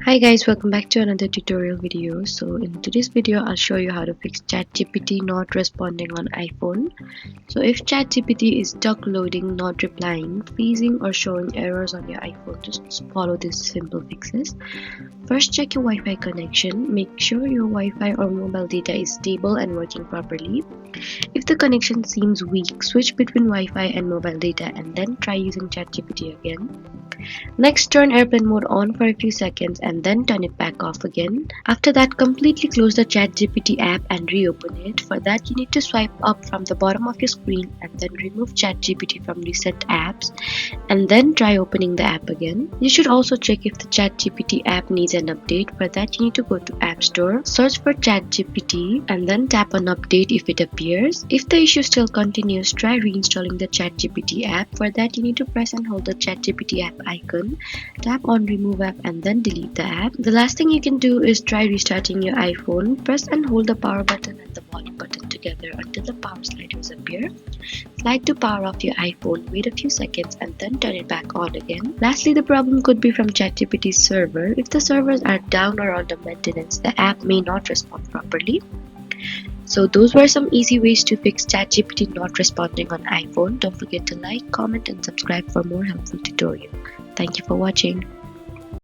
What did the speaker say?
Hi guys, welcome back to another tutorial video. So in today's video I'll show you how to fix ChatGPT not responding on iPhone. So if ChatGPT is stuck loading, not replying, freezing or showing errors on your iPhone, just follow these simple fixes. First, check your Wi-Fi connection. Make sure your Wi-Fi or mobile data is stable and working properly. If the connection seems weak, switch between Wi-Fi and mobile data and then try using ChatGPT again. Next, turn airplane mode on for a few seconds and then turn it back off again. After that, completely close the ChatGPT app and reopen it. For that, you need to swipe up from the bottom of your screen and then remove ChatGPT from recent apps and then try opening the app again. You should also check if the ChatGPT app needs an update. For that, you need to go to App Store, search for ChatGPT and then tap on update if it appears. If the issue still continues, try reinstalling the ChatGPT app. For that, you need to press and hold the ChatGPT app icon, tap on remove app and then delete the app. The last thing you can do is try restarting your iPhone. Press and hold the power button and the volume button together until the power sliders appear. Slide to power off your iPhone, wait a few seconds and then turn it back on again. Lastly, the problem could be from ChatGPT's server. If the servers are down or under maintenance, the app may not respond properly. So those were some easy ways to fix ChatGPT not responding on iPhone. Don't forget to like, comment and subscribe for more helpful tutorials. Thank you for watching.